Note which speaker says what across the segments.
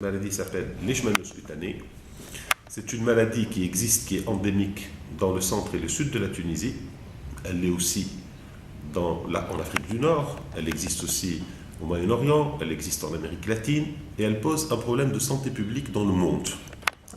Speaker 1: La maladie s'appelle leishmaniose cutanée. C'est une maladie qui existe, qui est endémique dans le centre et le sud de la Tunisie. Elle l'est aussi en Afrique du Nord. Elle existe aussi au Moyen-Orient. Elle existe en Amérique latine. Et elle pose un problème de santé publique dans le monde.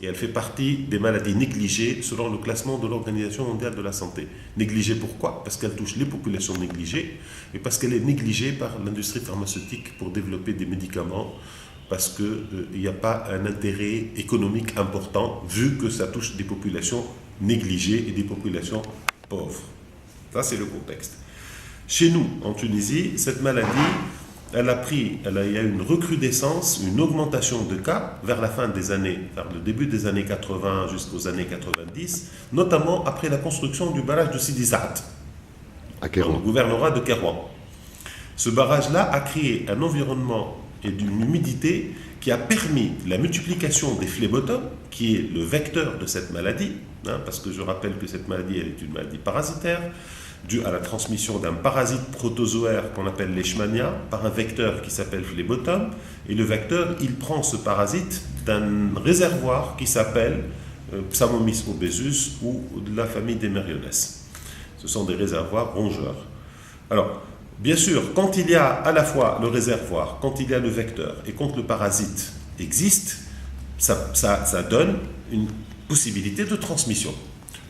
Speaker 1: Et elle fait partie des maladies négligées selon le classement de l'Organisation mondiale de la santé. Négligée pourquoi? Parce qu'elle touche les populations négligées et parce qu'elle est négligée par l'industrie pharmaceutique pour développer des médicaments, parce qu'il n'y a pas un intérêt économique important vu que ça touche des populations négligées et des populations pauvres. Ça, c'est le contexte. Chez nous, en Tunisie, cette maladie, il y a une recrudescence, une augmentation de cas vers la fin des années, vers le début des années 80 jusqu'aux années 90, notamment après la construction du barrage de Sidi Saad, dans le gouvernorat de Kérouan. Ce barrage-là a créé un environnement et d'une humidité qui a permis la multiplication des phlébotomes, qui est le vecteur de cette maladie, parce que je rappelle que cette maladie, elle est une maladie parasitaire, due à la transmission d'un parasite protozoaire qu'on appelle leishmania, par un vecteur qui s'appelle phlébotome, et le vecteur, il prend ce parasite d'un réservoir qui s'appelle Psamomys obesus ou de la famille des Meriones. Ce sont des réservoirs rongeurs. Alors, bien sûr, quand il y a à la fois le réservoir, quand il y a le vecteur et quand le parasite existe, ça donne une possibilité de transmission.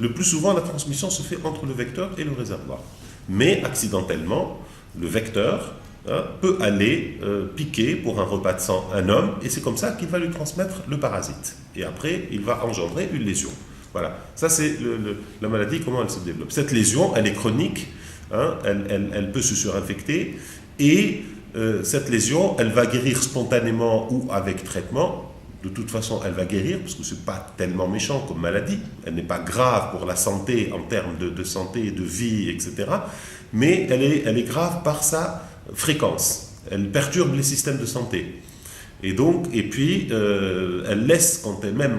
Speaker 1: Le plus souvent, la transmission se fait entre le vecteur et le réservoir. Mais accidentellement, le vecteur peut aller piquer pour un repas de sang un homme et c'est comme ça qu'il va lui transmettre le parasite. Et après, il va engendrer une lésion. Voilà, ça c'est la maladie, comment elle se développe. Cette lésion, elle est chronique. Elle peut se surinfecter et cette lésion, elle va guérir spontanément ou avec traitement. De toute façon, elle va guérir parce que ce n'est pas tellement méchant comme maladie. Elle n'est pas grave pour la santé en termes de santé, de vie, etc. Mais elle est grave par sa fréquence. Elle perturbe les systèmes de santé. Et puis, elle laisse,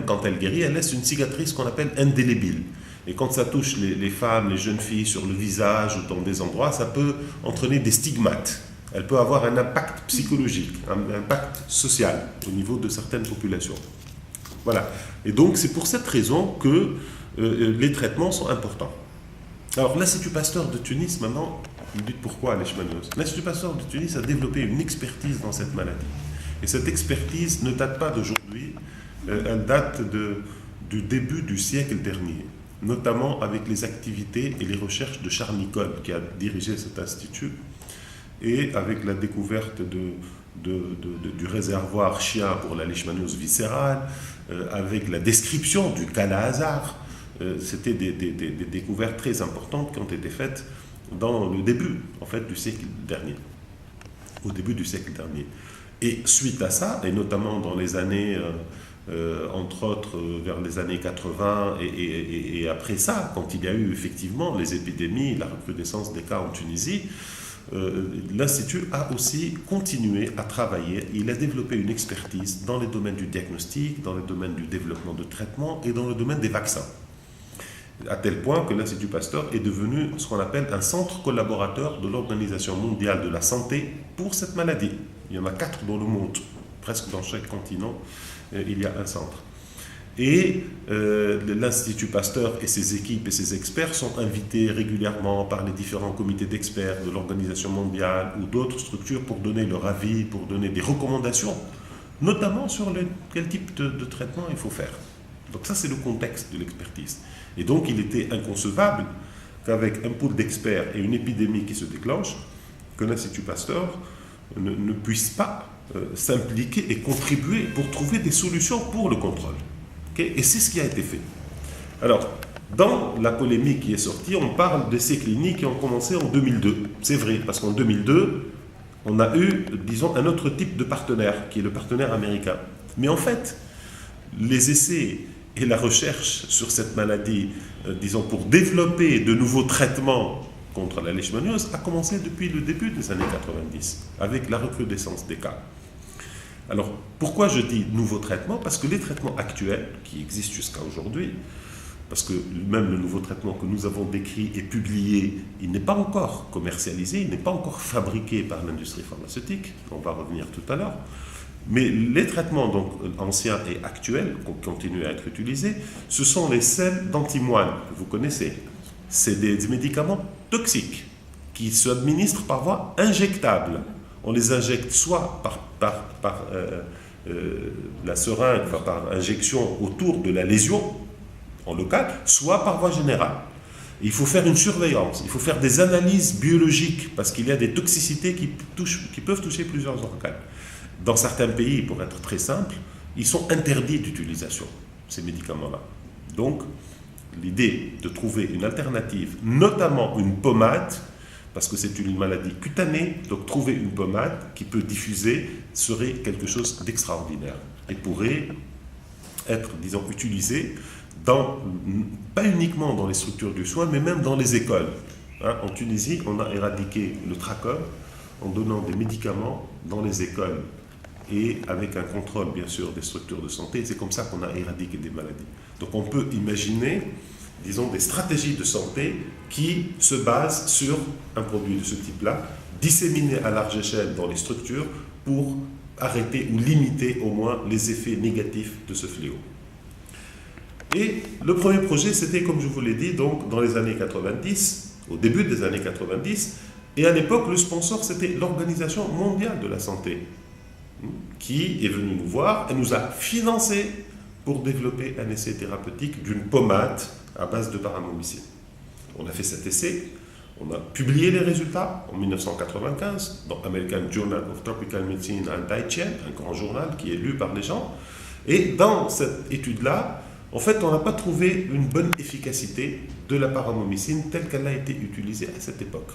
Speaker 1: quand elle guérit, elle laisse une cicatrice qu'on appelle indélébile. Et quand ça touche les femmes, les jeunes filles sur le visage ou dans des endroits, ça peut entraîner des stigmates. Elle peut avoir un impact psychologique, un impact social au niveau de certaines populations. Voilà. Et donc, c'est pour cette raison que les traitements sont importants. Alors, l'Institut Pasteur de Tunis, maintenant, vous me dites pourquoi leishmaniose. L'Institut Pasteur de Tunis a développé une expertise dans cette maladie. Et cette expertise ne date pas d'aujourd'hui, elle date du début du siècle dernier, notamment avec les activités et les recherches de Charles Nicolle, qui a dirigé cet institut, et avec la découverte du réservoir chien pour la leishmaniose viscérale, avec la description du Kala-Azar. C'était des découvertes très importantes qui ont été faites dans le début, en fait, du siècle dernier, au début du siècle dernier. Et suite à ça, et notamment dans les années, entre autres vers les années 80 et après ça, quand il y a eu effectivement les épidémies, la recrudescence des cas en Tunisie, l'Institut a aussi continué à travailler. Il a développé une expertise dans les domaines du diagnostic, dans le domaine du développement de traitement et dans le domaine des vaccins. À tel point que l'Institut Pasteur est devenu ce qu'on appelle un centre collaborateur de l'Organisation mondiale de la santé pour cette maladie. Il y en a 4 dans le monde, presque dans chaque continent, il y a un centre. Et l'Institut Pasteur et ses équipes et ses experts sont invités régulièrement par les différents comités d'experts de l'Organisation mondiale ou d'autres structures pour donner leur avis, pour donner des recommandations, notamment sur quel type de traitement il faut faire. Donc ça, c'est le contexte de l'expertise. Et donc, il était inconcevable qu'avec un pool d'experts et une épidémie qui se déclenche, que l'Institut Pasteur ne puisse pas s'impliquer et contribuer pour trouver des solutions pour le contrôle. Okay? Et c'est ce qui a été fait. Alors, dans la polémique qui est sortie, on parle d'essais cliniques qui ont commencé en 2002. C'est vrai, parce qu'en 2002, on a eu, disons, un autre type de partenaire, qui est le partenaire américain. Mais en fait, les essais et la recherche sur cette maladie, disons, pour développer de nouveaux traitements contre la leishmaniose, a commencé depuis le début des années 90, avec la recrudescence des cas. Alors, pourquoi je dis nouveaux traitements? Parce que les traitements actuels, qui existent jusqu'à aujourd'hui, parce que même le nouveau traitement que nous avons décrit et publié, il n'est pas encore commercialisé, il n'est pas encore fabriqué par l'industrie pharmaceutique, on va revenir tout à l'heure, Mais les traitements donc, anciens et actuels, qui continuent à être utilisés, ce sont les sels d'antimoine, que vous connaissez. C'est des médicaments toxiques qui s'administrent par voie injectable. On les injecte soit par la seringue, enfin, par injection autour de la lésion, en local, soit par voie générale. Il faut faire une surveillance, il faut faire des analyses biologiques, parce qu'il y a des toxicités qui peuvent toucher plusieurs organes. Dans certains pays, pour être très simple, ils sont interdits d'utilisation, ces médicaments-là. Donc, l'idée de trouver une alternative, notamment une pommade, parce que c'est une maladie cutanée, donc trouver une pommade qui peut diffuser serait quelque chose d'extraordinaire et pourrait être, disons, utilisée pas uniquement dans les structures du soin, mais même dans les écoles. En Tunisie, on a éradiqué le trachome en donnant des médicaments dans les écoles et avec un contrôle, bien sûr, des structures de santé. C'est comme ça qu'on a éradiqué des maladies. Donc on peut imaginer, disons, des stratégies de santé qui se basent sur un produit de ce type-là, disséminé à large échelle dans les structures pour arrêter ou limiter au moins les effets négatifs de ce fléau. Et le premier projet, c'était, comme je vous l'ai dit, donc dans les années 90, au début des années 90, et à l'époque, le sponsor, c'était l'Organisation mondiale de la santé, qui est venue nous voir et nous a financé pour développer un essai thérapeutique d'une pommade à base de paramomycine. On a fait cet essai, on a publié les résultats en 1995 dans American Journal of Tropical Medicine and Hygiene, un grand journal qui est lu par les gens. Et dans cette étude-là, en fait, on n'a pas trouvé une bonne efficacité de la paramomycine telle qu'elle a été utilisée à cette époque.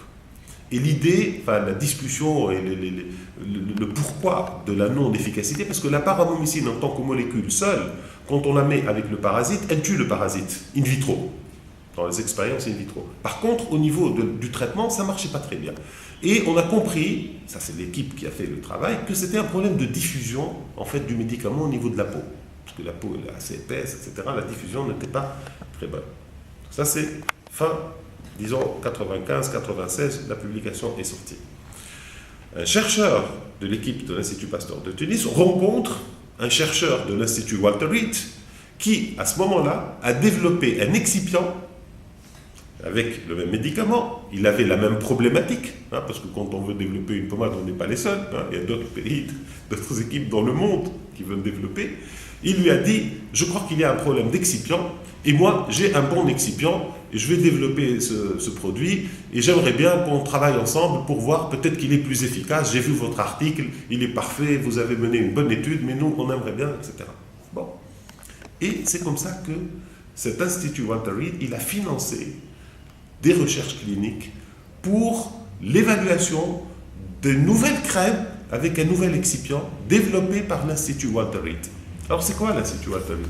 Speaker 1: Et l'idée, enfin la discussion et le pourquoi de la non-efficacité, parce que la paramomycine en tant que molécule seule, quand on la met avec le parasite, elle tue le parasite in vitro, dans les expériences in vitro. Par contre, au niveau du traitement, ça ne marchait pas très bien. Et on a compris, ça c'est l'équipe qui a fait le travail, que c'était un problème de diffusion en fait, du médicament au niveau de la peau. Parce que la peau est assez épaisse, etc. La diffusion n'était pas très bonne. Ça c'est fin, disons, 95-96, la publication est sortie. Un chercheur de l'équipe de l'Institut Pasteur de Tunis rencontre un chercheur de l'Institut Walter Reed qui, à ce moment-là, a développé un excipient avec le même médicament. Il avait la même problématique, parce que quand on veut développer une pommade, on n'est pas les seuls. Il y a d'autres pays, d'autres équipes dans le monde qui veulent développer. Il lui a dit, je crois qu'il y a un problème d'excipient, et moi, j'ai un bon excipient, et je vais développer ce produit, et j'aimerais bien qu'on travaille ensemble pour voir peut-être qu'il est plus efficace. J'ai vu votre article, il est parfait, vous avez mené une bonne étude, mais nous, on aimerait bien, etc. Bon. Et c'est comme ça que cet institut Walter Reed, il a financé des recherches cliniques pour l'évaluation de nouvelles crèmes avec un nouvel excipient développé par l'Institut Walter Reed. Alors c'est quoi l'Institut Walter Reed?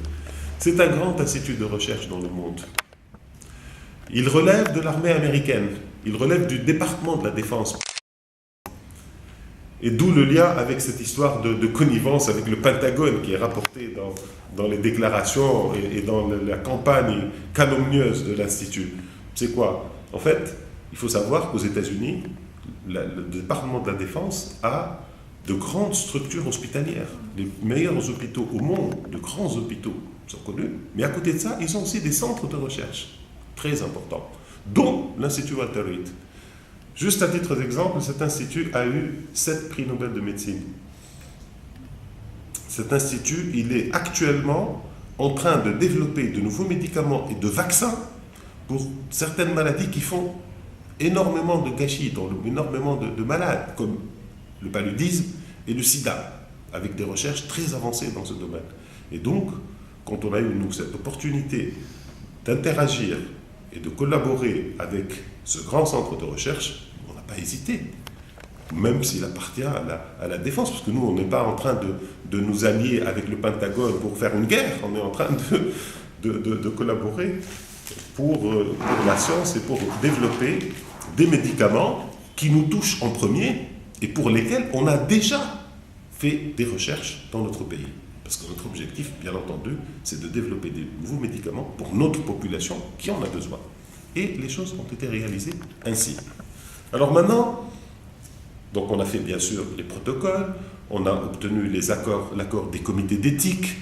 Speaker 1: C'est un grand institut de recherche dans le monde. Il relève de l'armée américaine, il relève du département de la défense. Et d'où le lien avec cette histoire de connivence avec le Pentagone qui est rapporté dans les déclarations et dans la campagne calomnieuse de l'Institut. C'est quoi? En fait, il faut savoir qu'aux États-Unis, le département de la défense a de grandes structures hospitalières. Les meilleurs hôpitaux au monde, de grands hôpitaux, sont connus. Mais à côté de ça, ils ont aussi des centres de recherche très importants, dont l'Institut Walter Reed. Juste à titre d'exemple, cet institut a eu 7 prix Nobel de médecine. Cet institut, il est actuellement en train de développer de nouveaux médicaments et de vaccins pour certaines maladies qui font énormément de gâchis, énormément de malades, comme le paludisme et le sida, avec des recherches très avancées dans ce domaine. Et donc, quand on a eu, nous, cette opportunité d'interagir et de collaborer avec ce grand centre de recherche, on n'a pas hésité, même s'il appartient à la défense, parce que nous, on n'est pas en train de nous allier avec le Pentagone pour faire une guerre, on est en train de collaborer pour la science et pour développer des médicaments qui nous touchent en premier et pour lesquels on a déjà fait des recherches dans notre pays. Parce que notre objectif, bien entendu, c'est de développer des nouveaux médicaments pour notre population qui en a besoin. Et les choses ont été réalisées ainsi. Alors maintenant, donc on a fait bien sûr les protocoles, on a obtenu l'accord des comités d'éthique,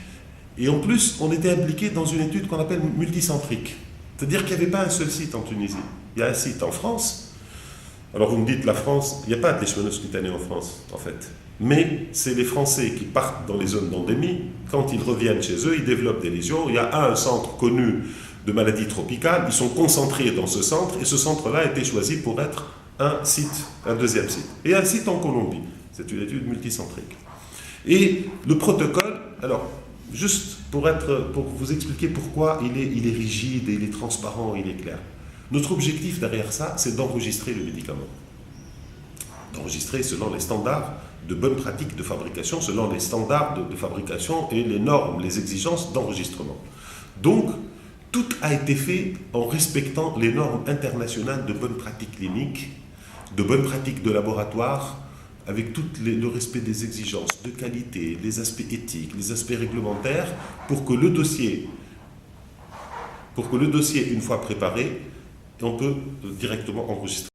Speaker 1: et en plus, on était impliqué dans une étude qu'on appelle multicentrique. C'est-à-dire qu'il n'y avait pas un seul site en Tunisie. Il y a un site en France. Alors vous me dites, la France, il n'y a pas de leishmaniose cutanée en France, en fait. Mais c'est les Français qui partent dans les zones d'endémie. Quand ils reviennent chez eux, ils développent des lésions. Il y a un centre connu de maladies tropicales. Ils sont concentrés dans ce centre, et ce centre-là a été choisi pour être un site, un deuxième site. Et un site en Colombie. C'est une étude multicentrique. Et le protocole, alors, juste pour vous expliquer pourquoi il est rigide, et il est transparent, il est clair. Notre objectif derrière ça, c'est d'enregistrer le médicament. D'enregistrer selon les standards de bonne pratique de fabrication, selon les standards de fabrication et les normes, les exigences d'enregistrement. Donc, tout a été fait en respectant les normes internationales de bonne pratique clinique, de bonne pratique de laboratoire, avec tout le respect des exigences de qualité, les aspects éthiques, les aspects réglementaires, pour que le dossier, une fois préparé, on peut directement enregistrer.